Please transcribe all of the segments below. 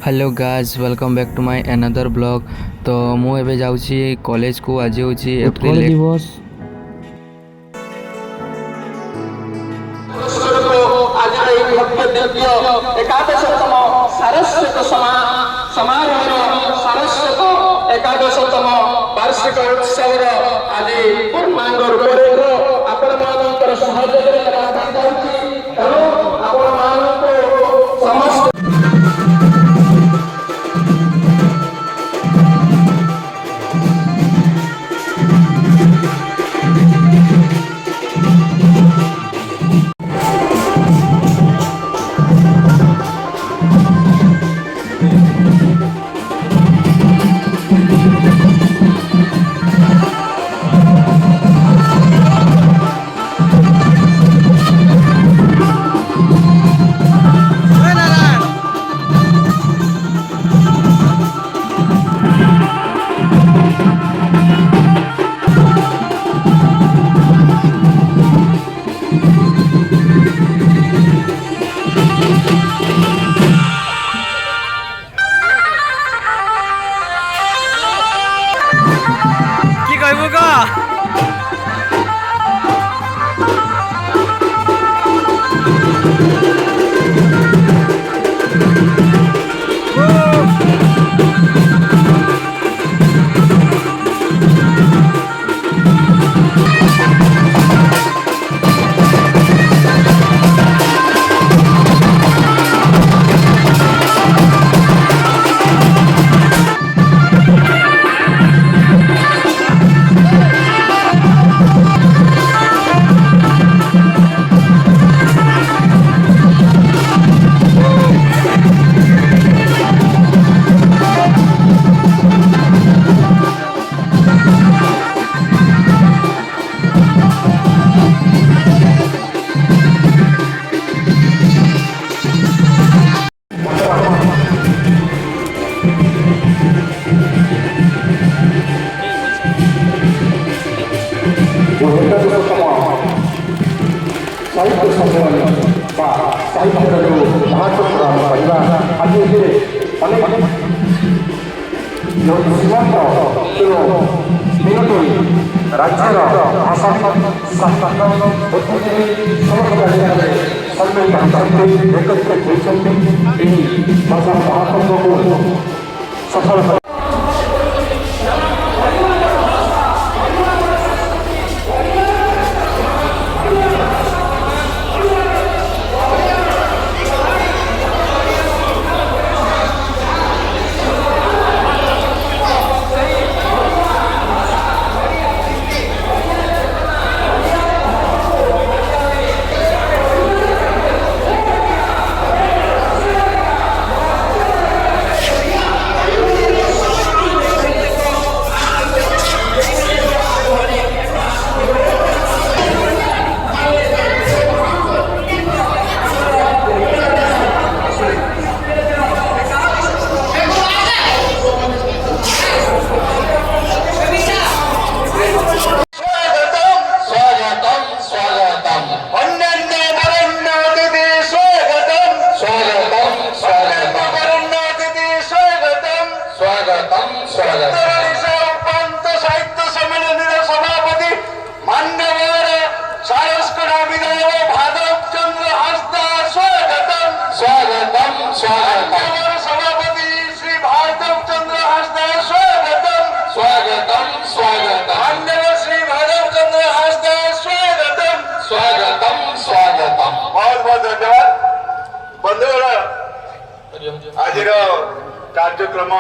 Hello guys welcome back to my another blog. तो मु एबे जाउची कॉलेज को। आज होची उत्कल एप्रिल 1। दिवस एकादशतम सारस्वत समारोह सारस्वत एकादशतम वार्षिक उत्सव आज पूर्णांग रूप आपण मानकर सहयोग समस्त साहित्य सम्मेलन साहित्य जो महाचक्र आम पाइबा आज अनेक जो सीमांत तीनोटी राज्यर भाषा सम्मिलित एकत्रित होती भाषा महासंघ को सफल आज कार्यक्रम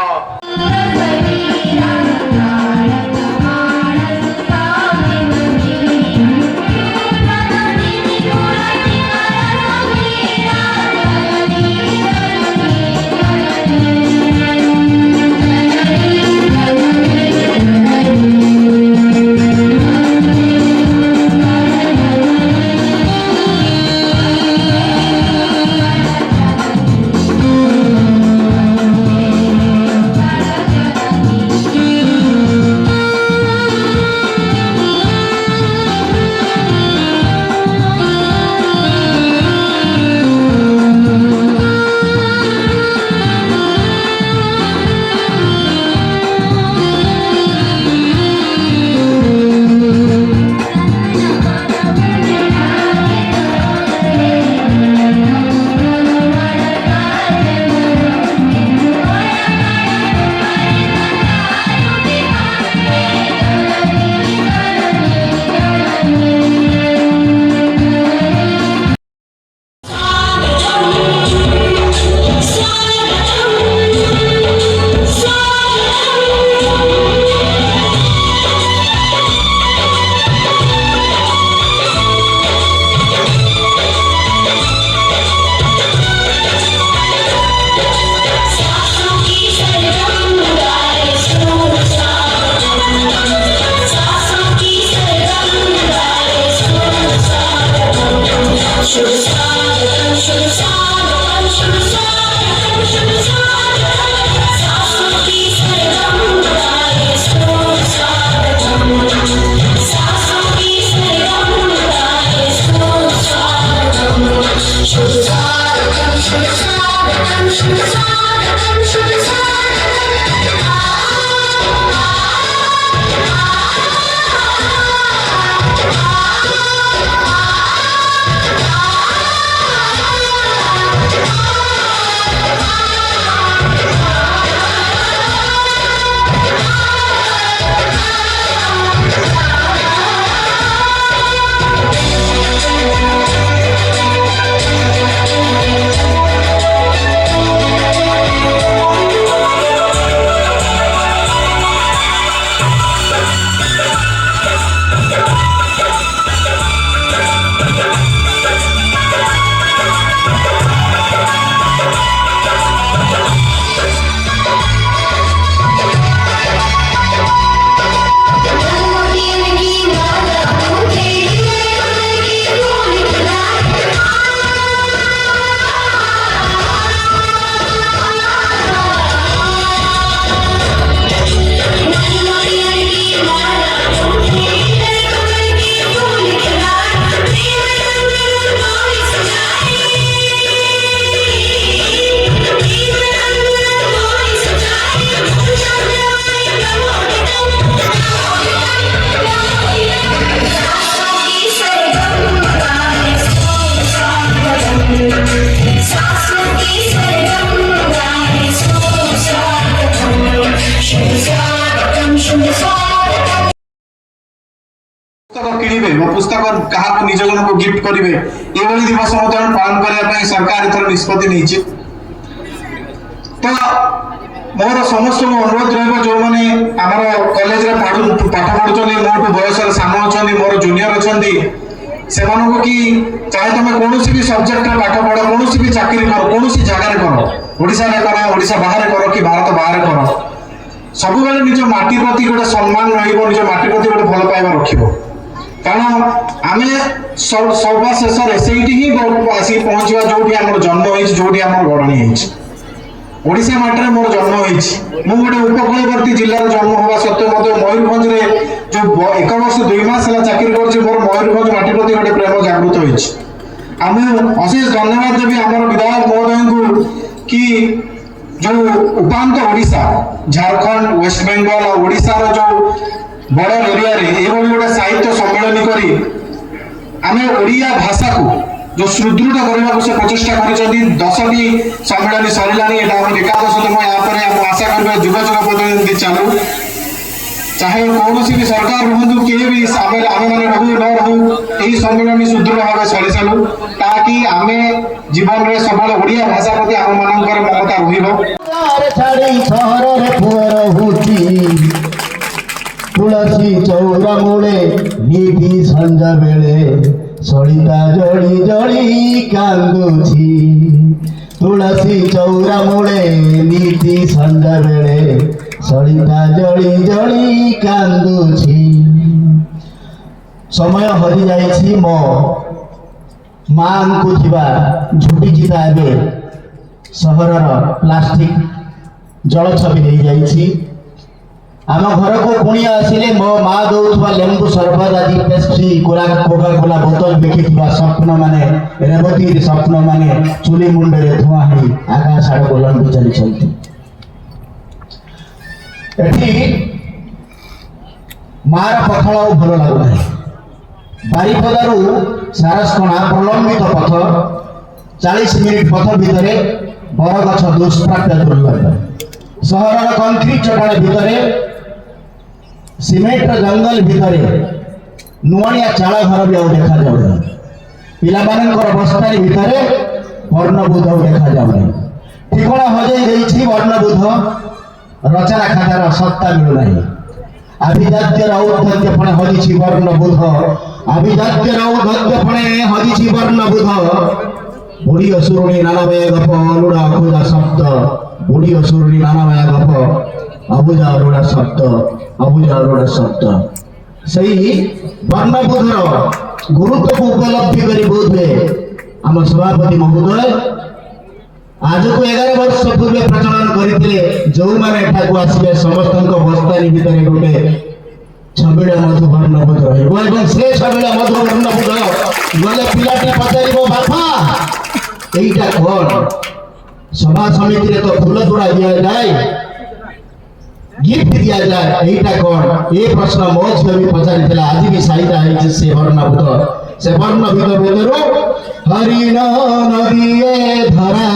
पुस्तक किणवे और पुस्तक क्या निज जन को गिफ्ट करेंगे ये दिवस पालन करने सरकार एथर निष्पत्ति नहीं तो मोर समस्त अनुरोध रहा जो मैंने आम कॉलेज पाठ पढ़ुं मोटू बयस सान अच्छा मोर जूनियर अच्छा से कि चाहे तुम कौन भी सब्जेक्ट पाठ पढ़ कौन भी चाकरी कर कौन जगार कर ओडिशा बाहर कर कि भारत बाहर कर सब निज माटी प्रति गोटे सम्मान रज माटी प्रति गोटे भल पाइबा रखिबो कारण आम सर्वशेष ही आसिक पहुंचा जो जन्म हो जो गढ़णी ओडिशा माटी मोर जन्म हो गोटे उपकूलवर्ती जिलार जन्म होगा सत्वे मत मयूरभंज जो 1 वर्ष 2 मास चाकरी कर मोर मयूरभंज माटी प्रति गोटे प्रेम जागृत हो अशेष धन्यवाद देवी आम विधायक महोदय को कि जो उपांत ओडिशा झारखंड वेस्ट बेंगल और ओडिशा जो बड़ एरिया ये गोटे साहित्य सम्मेलन करी आम ओडिया भाषा को जो सुदृढ़ करने को से प्रचेषा कर 10टी सम्मेलन सरला एकादशतम यहाँ आशा करें जुग जुग प्रतिनिधि चालू चाहे कौन भी सरकार रुहतु किए भी आम मैंने रहू न रहू यही सम्मेलन सुदृढ़ भाव चली चालू ताकि आम जीवन में सब ओडिया भाषा प्रति आम मान ममता तुलसी चौरा मूले निधि संजा बेले सलिता जड़ी जड़ी कांदुछि तुलसी चौरा मूले निधि संजा बेले सलिता जड़ी जड़ी कांदुछि समय हरि जाइछि मो मां को थिबा झुटी चिता एबे सहरर प्लास्टिक जल छवि नहीं जाइछि आम घर को कुणिया आसिले मो माँ दौथुवा लेंबू सरबत आदि पेप्सी कोका कोला बोतल देखि स्वप्न माने रेवती स्वप्न माने चुली मुंडे धुआ है आकाश आड़ लंबी चली चलती एठी मार पखाड़ भल लगुना बारिपदारू सारसकणा प्रलंबित पथ 40 मिनिट पथ भितर बरगछ दुष्प्राप्य दुर्लभ सहर कंक्रीट चटाण भितर सीमेंट जंगल भितर नुआनिया चाल घर भी देखा जाऊना पिलामानंकर बस्तानी भितर वर्णबुध देखा जाऊना ठिकଣା हजई वर्णबुध रचना खातार सत्ता मिलूना आभिजात्यर औद्धत्य फणे हजिछि वर्णबुध आभिजात्यर औद्धत्य फणे हजिछि वर्णबुध बुढ़ी असुरुणी नानाबाया गप अलुड़ा अबुजा शब्द बुढ़ी असुरुणी नानाबाया गप अबुजा अलुड़ा शब्द अबुजा अलुड़ा शब्द सही वर्णबुधर गुरुत्व को उपलब्धि करी बोधे आम सभापति महोदय आज को 11 वर्ष पूर्व प्रचलन करते जो मैंने आसवे समस्त बस्तानी भितर गोटे छबिड़ा मधुवर्णबोध रही से छबिड़ा मधुवर्णबोध गले पिलाटी पचार बापा यहीटा कौन सभा समिति तो फूल तोड़ा दि जाए गिफ्ट दि जाए यहीटा कौन ये प्रश्न मो झील भी पचारि आज भी साईटा है से वर्णबोध से वर्णबोध भितर हरिण नदी धरा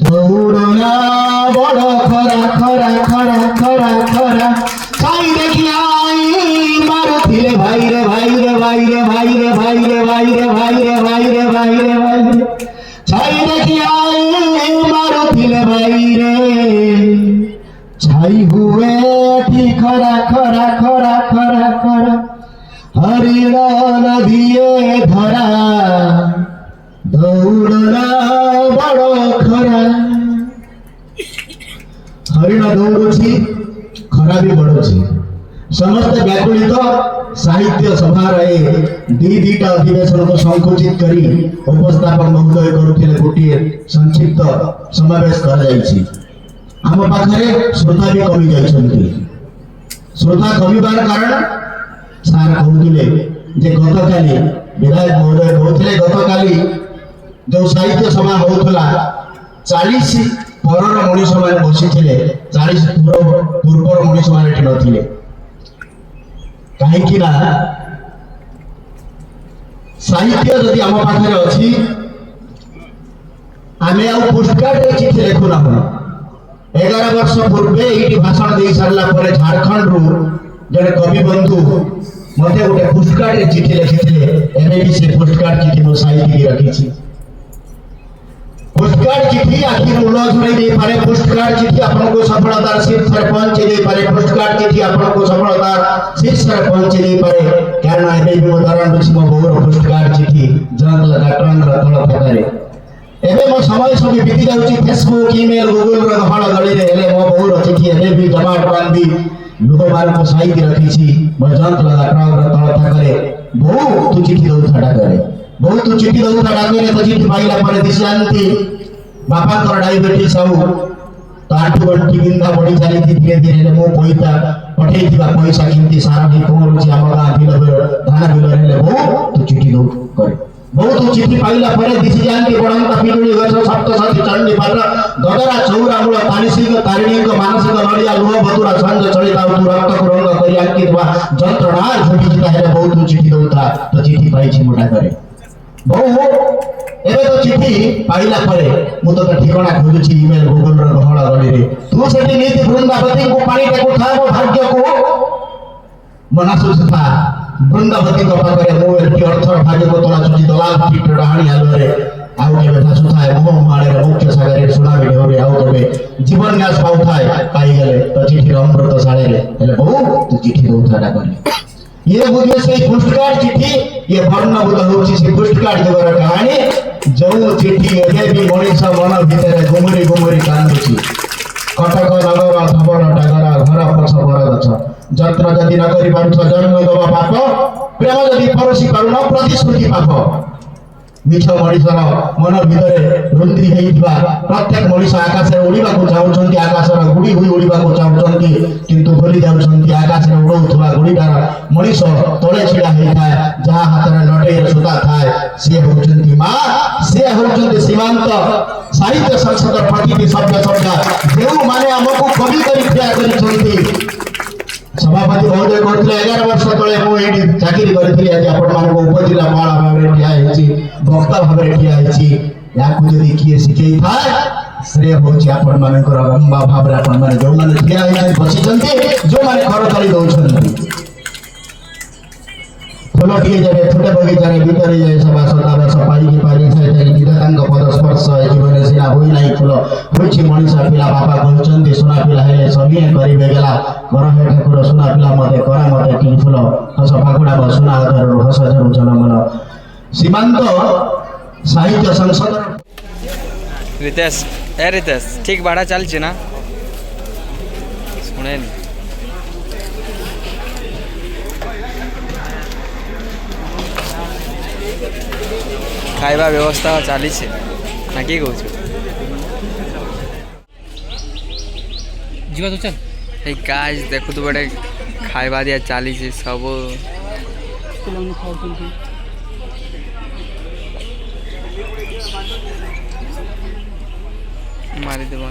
दौड़ना बड़ खरा खरा खरा खरा खरा साई देखी आई मारुथिले भाई रे भाई रे भाई रे भाई रे भाई रे भाई रे भाई रे भाई रे भाई रे भाई रे छाई देखी आई मारुथिले भाई रे छाई हुए ठी खरा खरा खरा खरा खरा हरिण नदिए धरा दौड़ना बड़ खरा हरिण दौड़ुची खरा भी बढ़ुची समस्त व्याकुलित साहित्य सभा दुईटा अधिवेशन को संकुचित करी उपस्थापक महोदय करुले गोटे संक्षिप्त समावेश कर आम पाखे श्रोता भी कमी जाइछन्ति श्रोता कमिबार कारण सार कहते जे गतकाली विधायक महोदय कहते गतकाली जो साहित्य सभा होता 40 परर मनीष मैंने बसी 40 पूर्वर मनीष मैंने नथिले कहीं साहित्य जदि आम पाखे अच्छी आम पोस्टकार्ड चिठी लिखुना 11 वर्ष पूर्वे ये भाषण दे सारा पर झारखंड रु जड़े कवि बंधु मत गोटे पोस्टकार्ड चिठी लिखी से पोस्टकार्ड चिठी मो साइड रखी पोस्टकार्ड चिठी आखिर उल झुड़े दे पारे पोस्टकार्ड चिठी आपको सफलतार शीर्ष पहुंचे दे पारे पोस्टकार्ड चिठी आपको सफलतार शीर्ष पहुंचे दे पारे कारण एबे भी उदाहरण अछि मो बहुर पोस्टकार्ड चिठी जंग लगा ट्रंग रतल थकारे एबे मो समय सब बीती जाउची फेसबुक ईमेल गूगल रो हळ गळी रे हेले मो बहुर चिठी एबे भी जमा बांधी लोक बार को साइड रखी छी मो जंग लगा ट्रंग रतल थकारे बहु तू चिठी दउ थाडा करे बहुत चिठी दउ थाडा करे तो चिठी पाइला पर दिशांती बापा कर डायबिटीज आउ तो आठु गंठी बिंदा बड़ी चली धीरे धीरे मो पैसा पठेई दिबा पैसा किंती सारा भी कोन आम गाँ बिल धान बिल हेले बहु तू चिठी दउ करे बहुत चिठी पाइला पर दिशि जानती बड़ंता पिजुड़ी गछ सप्तशती चंडी पात्र गदरा चौरा मूल तानिसिक तारिणी मानसिक नड़िया लुह भतुरा संज चलिता तू रक्त को रंग करी अंकित बा जंत्रणा झुटी जिता हेले बहुत चिठी दउता तो चिठी पाइछि मोटा करे बहु एबे तो चिठी पाइला परे मु तो ठिकाना खोजुछि ईमेल गूगल रो गहळ गली रे तू सेठी नीति वृंदावती को पानी टे उठा मो भाग्य को मनासु था वृंदावती को पाखरे मो एटी अर्थ भाग्य को तोला चुटी दलाल पीठ डाहाणी आलोरे आउ केबे भासु थाए मोह माळे रे मुख्य सागरे सुनाबे ढोरे आउ केबे जीवन न्यास पाउ थाए पाई गेले तो चिठी अमृत साळे रे हेले बहु तू चिठी दउथाडा करे ये बुझे से पोस्टकार्ड चिठी ये वर्णबोध होची से पोस्टकार्ड जबर कहानी जो चिठी एबे भी मनीष मन भितर गुमरी गुमरी कांदुची कटक नगर धबल डागरा घर पछ बर गछ जत्र जदि न करि पारुछ जन्म दबा पाप प्रेम जदि परोसी पारुन प्रतिश्रुति पाप मिछ मनीषर मन भितर रुंद्री हेइथिबा प्रत्येक मनीष आकाश रे उड़ीबा को चाहुछंती आकाश रे गुडी हुई उड़ीबा को चाहुछंती किंतु भूली जाउछंती आकाश रे उड़ौथुबा गुडीडार मनीष तळे छिडा हेइथाय जहा हाथ रे लटे सुता थाय से होउछंती मां से होउछंती सीमांत साहित्य संसद प्रतिनिधि सभ्य शब्द जेउ माने हमको कवि करी ठिया करिछंती सभापति महोदय कहते 11 वर्ष तले मो एडी चाकरी करथिली आज आपण मानको उपजिल्लापाल भाबरे ठिया हेछि वक्ता भाबरे ठिया हेछि याकु जदि किए सिखै थाय श्रेय होछि आपण मानकर लंबा भाबरे आपण माने जो माने ठिया हेछि बसिचंती जो माने खरताली दउछंती फुलटिए जाबे छोटे बगीचा रे भीतर जाय सभा सदा सफाई की पानी सहित विधातांग पद स्पर्श जीवन सिना होई नाही फुल होछि मनीष पिला बाबा कहचंती सुना पिला हेले सबिए करिबे गेला घर हे ठाकुर सुना पिला मते करा मते टी फुल हस फाकुडा सुना आदर हस जरु जनमन सीमांत साहित्य संसद रितेश ठीक बाड़ा चलछि ना सुने ଖାଇବା ବ୍ୟବସ୍ଥା ଚାଲିଛି ନା କିଏ କହୁଛୁ? ଯିବା ତ ଚାଲ। ଏଇ ଗାଇସ୍ ଦେଖୁଥିବ ଗୋଟେ ଖାଇବା ଦିଆ ଚାଲିଛି ସବୁ ପିଲାମାନେ ଖାଉଛନ୍ତି। ମାରିଦେବ।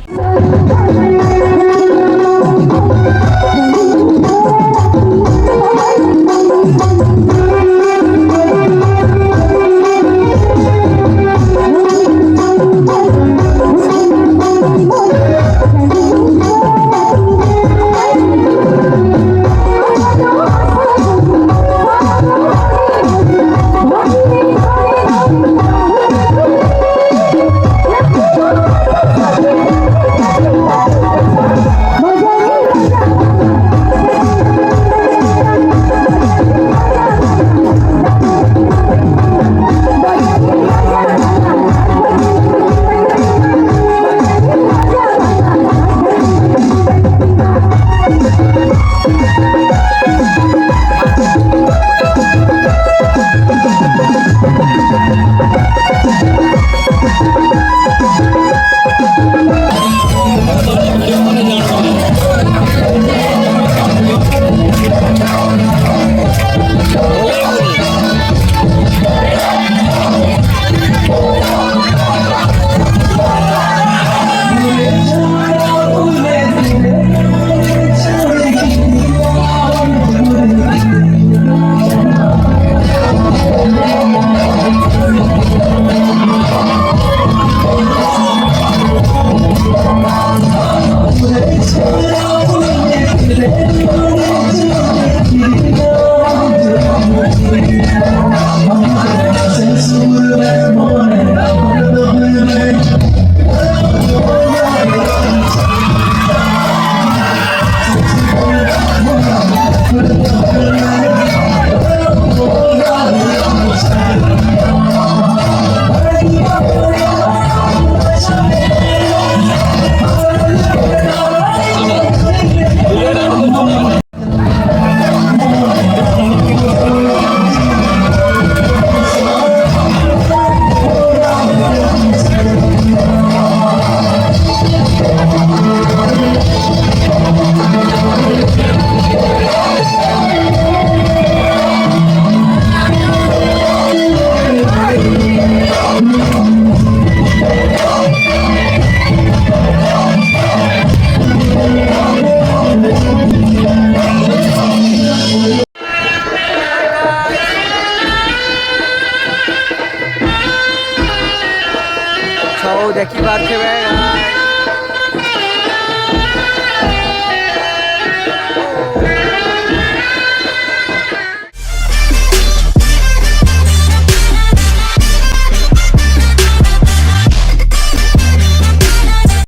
ସବୁ ଦେଖିପାରୁଥିବେ